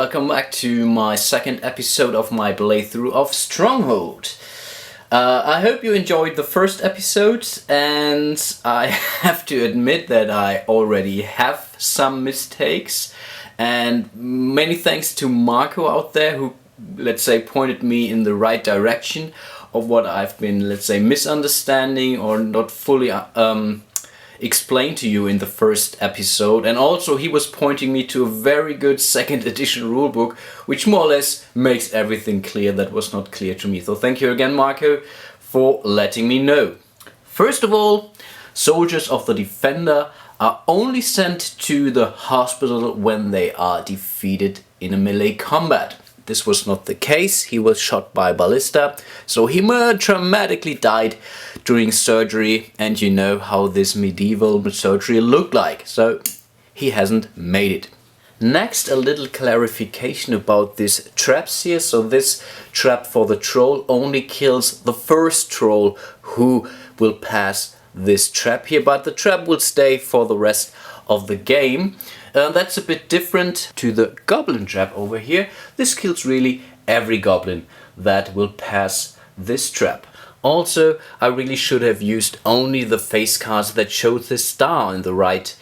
welcome back to my second episode of my playthrough of Stronghold. I hope you enjoyed the first episode, and I have to admit that I already have some mistakes, and many thanks to Marco out there who, let's say, pointed me in the right direction of what I've been, let's say, misunderstanding or not fully explained to you in the first episode. And also he was pointing me to a very good second edition rulebook, which more or less makes everything clear that was not clear to me. So thank you again, Marco, for letting me know. First of all, soldiers of the Defender are only sent to the hospital when they are defeated in a melee combat. This was not the case. He was shot by a ballista, so he dramatically died during surgery, and you know how this medieval surgery looked like, so he hasn't made it. Next, a little clarification about these traps here. So this trap for the troll only kills the first troll who will pass this trap here, but the trap will stay for the rest of the game. That's a bit different to the goblin trap over here. This kills really every goblin that will pass this trap. Also, I really should have used only the face cards that showed the star in the right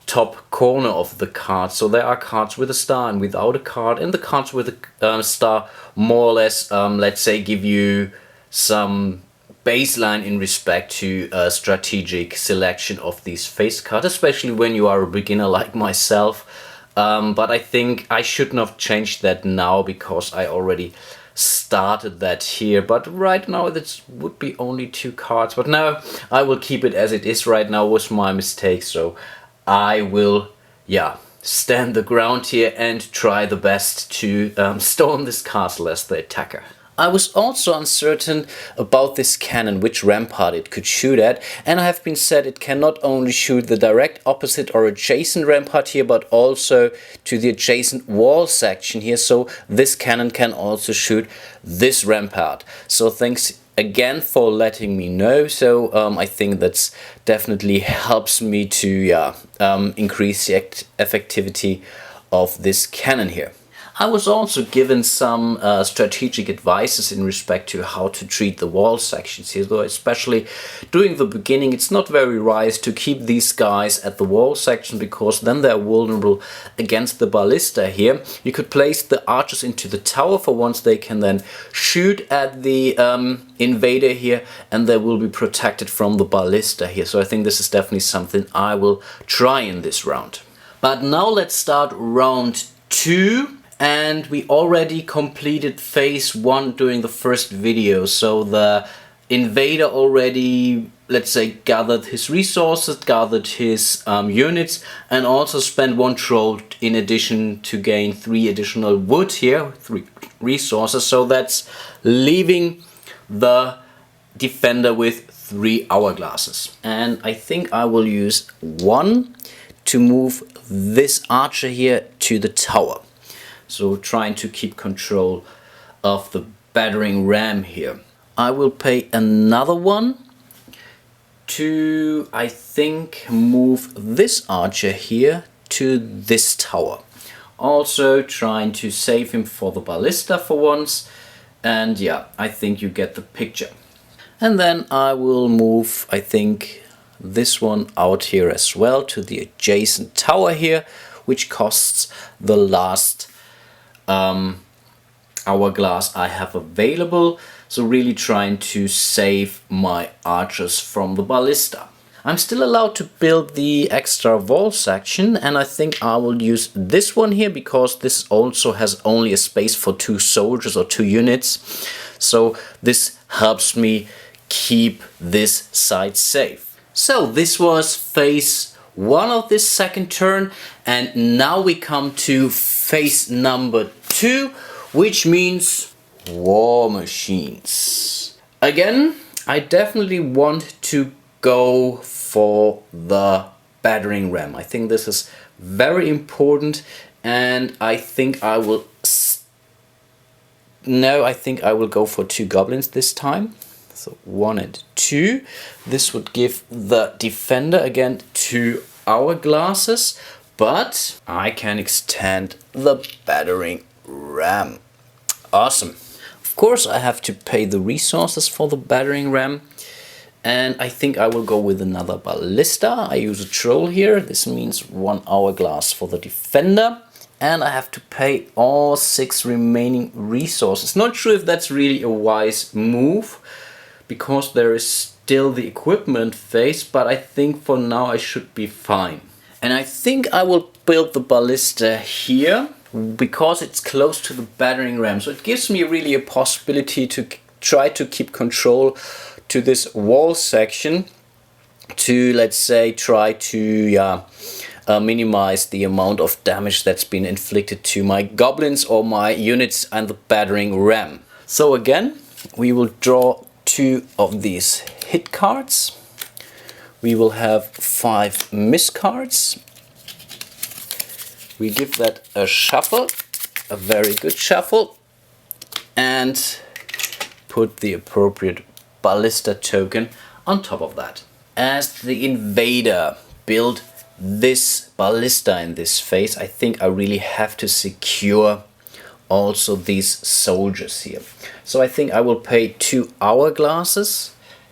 top corner of the card. So there are cards with a star and without a card, and the cards with a star more or less, let's say, give you some baseline in respect to strategic selection of these face cards, especially when you are a beginner like myself. But I think I should not change that now because I already started that here. But right now this would be only 2 cards. But now I will keep it as it is right now. Was my mistake, so I will, stand the ground here and try the best to storm this castle as the attacker. I was also uncertain about this cannon, which rampart it could shoot at, and I have been said it can not only shoot the direct opposite or adjacent rampart here, but also to the adjacent wall section here, so this cannon can also shoot this rampart. So thanks again for letting me know. So I think that's definitely helps me to increase the effectivity of this cannon here. I was also given some strategic advices in respect to how to treat the wall sections here, though especially during the beginning it's not very wise to keep these guys at the wall section because then they're vulnerable against the ballista here. You could place the archers into the tower for once, they can then shoot at the invader here and they will be protected from the ballista here. So I think this is definitely something I will try in this round. But now let's start round 2. And we already completed phase 1 during the first video, so the invader already, let's say, gathered his resources, gathered his units, and also spent 1 troll in addition to gain 3 additional wood here, 3 resources, so that's leaving the defender with 3 hourglasses. And I think I will use 1 to move this archer here to the tower. So trying to keep control of the battering ram here. I will pay another 1 to, I think, move this archer here to this tower. Also trying to save him for the ballista for once. And I think you get the picture. And then I will move, I think, this one out here as well to the adjacent tower here, which costs the last hourglass I have available, so really trying to save my archers from the ballista. I'm still allowed to build the extra wall section, and I think I will use this one here because this also has only a space for 2 soldiers or 2 units, so this helps me keep this side safe. So this was phase 1 of this second turn, and now we come to phase number 2, which means war machines. Again, I definitely want to go for the battering ram. I think this is very important, and I think I will I think I will go for 2 goblins this time. So 1 and 2. This would give the defender again 2 hourglasses, but I can extend the battering ram. Awesome. Of course I have to pay the resources for the battering ram, and I think I will go with another ballista. I use a troll here. This means 1 hourglass for the defender, and I have to pay all 6 remaining resources. Not sure if that's really a wise move, because there is still the equipment phase, but I think for now I should be fine. And I think I will build the ballista here because it's close to the battering ram. So it gives me really a possibility to try to keep control to this wall section, to, let's say, try to minimize the amount of damage that's been inflicted to my goblins or my units and the battering ram. So again, we will draw 2 of these hit cards. We will have 5 miss cards. We give that a shuffle, a very good shuffle, and put the appropriate ballista token on top of that. As the invader build this ballista in this phase, I think I really have to secure also these soldiers here. So I think I will pay 2 hourglasses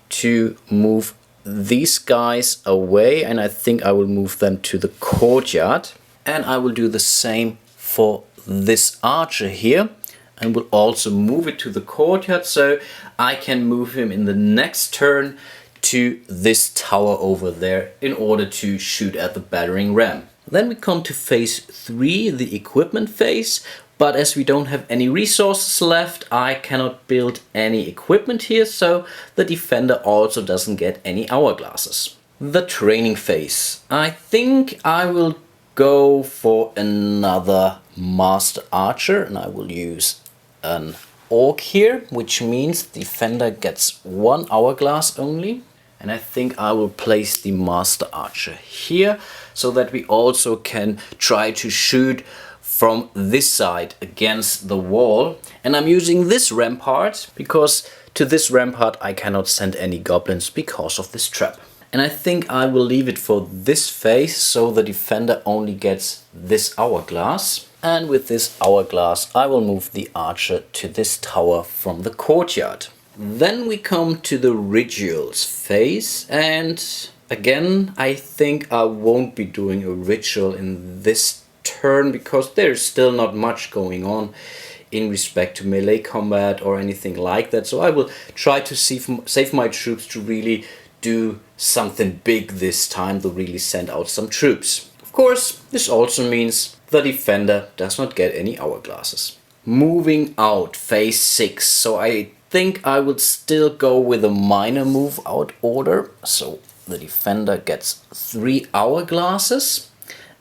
to move these guys away, and I think I will move them to the courtyard. And I will do the same for this archer here, and will also move it to the courtyard, so I can move him in the next turn to this tower over there in order to shoot at the battering ram. Then we come to phase 3, the equipment phase. But as we don't have any resources left, I cannot build any equipment here, so the defender also doesn't get any hourglasses. The training phase. I think I will go for another master archer, and I will use an orc here, which means defender gets 1 hourglass only. And I think I will place the master archer here, so that we also can try to shoot from this side against the wall. And I'm using this rampart because to this rampart I cannot send any goblins because of this trap. And I think I will leave it for this phase, so the defender only gets this hourglass. And with this hourglass I will move the archer to this tower from the courtyard. Then we come to the rituals phase, and again I think I won't be doing a ritual in this turn because there's still not much going on in respect to melee combat or anything like that. So I will try to save my troops to really do something big this time, to really send out some troops. Of course, this also means the defender does not get any hourglasses. Moving out, phase 6. So I think I would still go with a minor move out order. So the defender gets 3 hourglasses.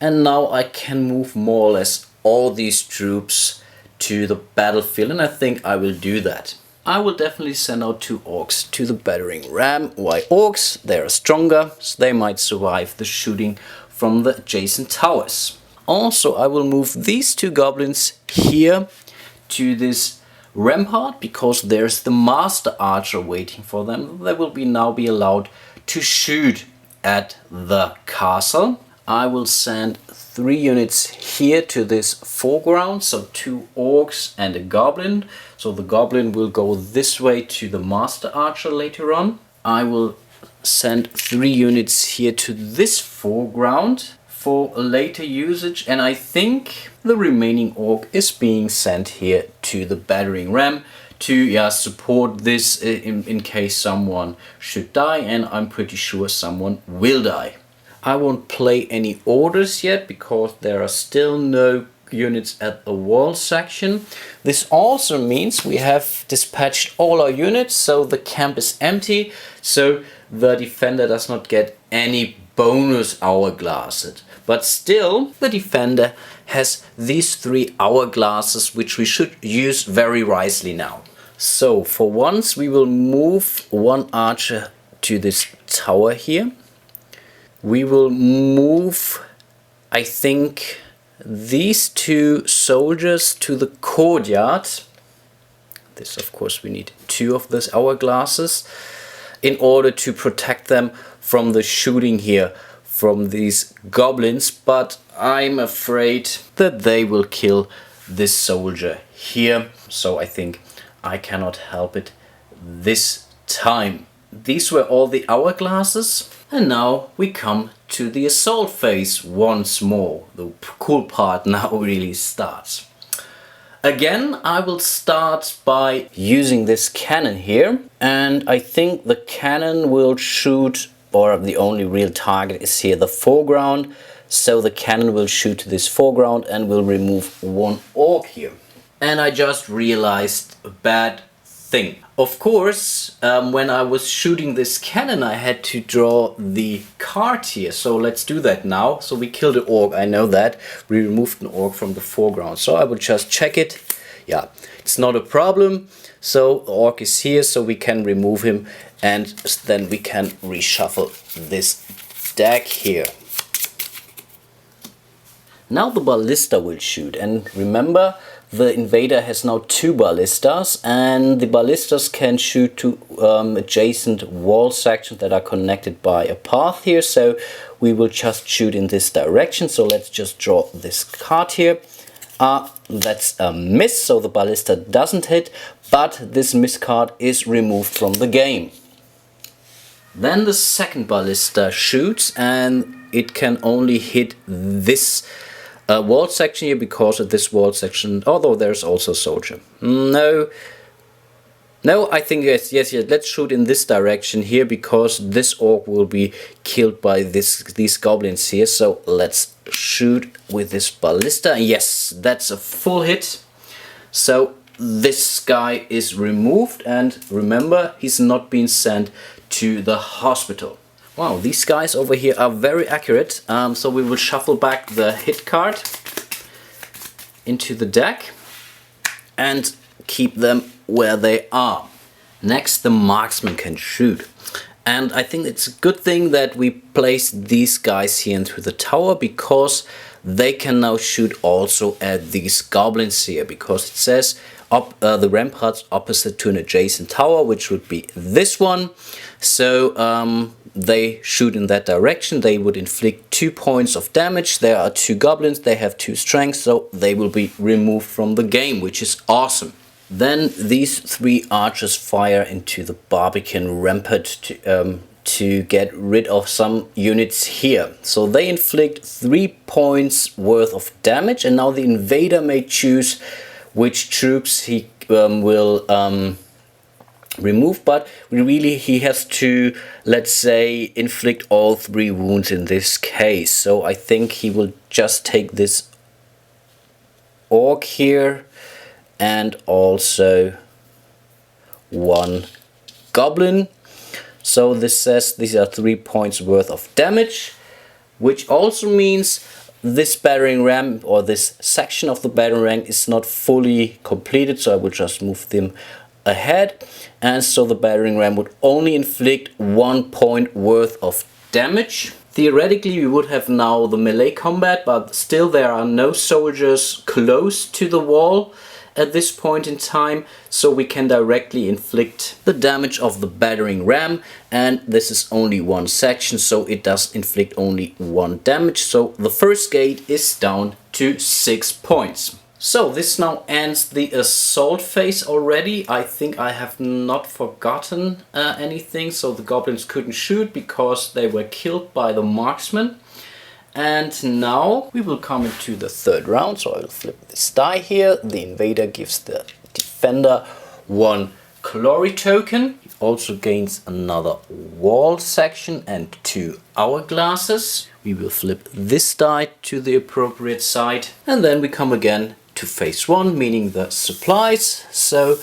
And now I can move more or less all these troops to the battlefield, and I think I will do that. I will definitely send out 2 orcs to the battering ram. Why orcs? They are stronger, so they might survive the shooting from the adjacent towers. Also, I will move these 2 goblins here to this rampart because there's the master archer waiting for them. They will now be allowed to shoot at the castle. I will send 3 units here to this foreground, so 2 orcs and a goblin. So the goblin will go this way to the master archer later on. I will send 3 units here to this foreground for later usage, and I think the remaining orc is being sent here to the battering ram to support this in case someone should die, and I'm pretty sure someone will die. I won't play any orders yet because there are still no units at the wall section. This also means we have dispatched all our units, so the camp is empty, so the defender does not get any bonus hourglasses. But still, the defender has these 3 hourglasses, which we should use very wisely now. So for once we will move 1 archer to this tower here. We will move, I think, these 2 soldiers to the courtyard. This, of course, we need 2 of those hourglasses in order to protect them from the shooting here from these goblins. But I'm afraid that they will kill this soldier here. So I think I cannot help it this time. These were all the hourglasses. And now we come to the assault phase once more. The cool part now really starts. Again, I will start by using this cannon here. And I think the cannon will shoot, or the only real target is here, the foreground. So the cannon will shoot to this foreground and will remove one orc here. And I just realized a bad thing. Of course, when I was shooting this cannon, I had to draw the card here. So let's do that now. So we killed an orc, I know that. We removed an orc from the foreground. So I will just check it. Yeah, it's not a problem. So the orc is here, so we can remove him. And then we can reshuffle this deck here. Now the ballista will shoot. And remember, the invader has now 2 ballistas, and the ballistas can shoot to adjacent wall sections that are connected by a path here. So we will just shoot in this direction. So let's just draw this card here. That's a miss, so the ballista doesn't hit, but this miss card is removed from the game. Then the second ballista shoots, and it can only hit this wall section here, because of this wall section, although there's also a soldier. No, I think yes, let's shoot in this direction here, because this orc will be killed by these goblins here. So let's shoot with this ballista. Yes, that's a full hit. So this guy is removed, and remember, he's not being sent to the hospital. Wow, these guys over here are very accurate. So we will shuffle back the hit card into the deck and keep them where they are. Next, the marksman can shoot. And I think it's a good thing that we placed these guys here into the tower, because they can now shoot also at these goblins here, because it says the ramparts opposite to an adjacent tower, which would be this one. So they shoot in that direction. They would inflict 2 points of damage. There are 2 goblins, they have 2 strength, so they will be removed from the game, which is awesome. Then these 3 archers fire into the Barbican rampart to get rid of some units here. So they inflict 3 points worth of damage, and now the invader may choose which troops he will remove, but he has to, let's say, inflict all 3 wounds in this case. So I think he will just take this orc here and also 1 goblin. So this says these are 3 points worth of damage, which also means this battering ram, or this section of the battering ram, is not fully completed. So I will just move them ahead, and so the battering ram would only inflict 1 point worth of damage. Theoretically, we would have now the melee combat, but still there are no soldiers close to the wall at this point in time, so we can directly inflict the damage of the battering ram, and this is only 1 section, so it does inflict only 1 damage. So the first gate is down to 6 points. So this now ends the assault phase already. I think I have not forgotten anything. So the goblins couldn't shoot because they were killed by the marksmen. And now we will come into the 3rd round. So I will flip this die here. The invader gives the defender 1 glory token. He also gains another wall section and 2 hourglasses. We will flip this die to the appropriate side. And then we come again to phase 1, meaning the supplies. So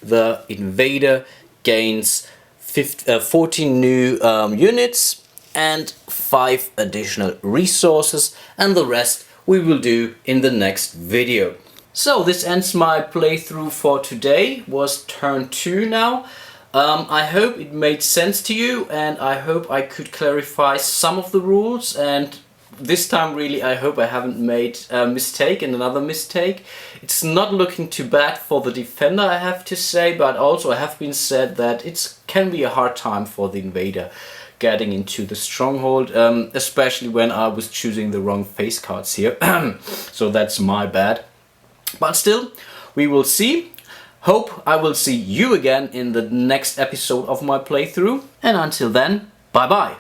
the invader gains 14 new units and 5 additional resources, and the rest we will do in the next video. So this ends my playthrough for today. Was turn 2 now. I hope it made sense to you, and I hope I could clarify some of the rules, and this time really I hope I haven't made a mistake and another mistake. It's not looking too bad for the defender, I have to say, but also I have been said that it can be a hard time for the invader getting into the Stronghold, especially when I was choosing the wrong face cards here. So that's my bad. But still, we will see. Hope I will see you again in the next episode of my playthrough. And until then, bye bye.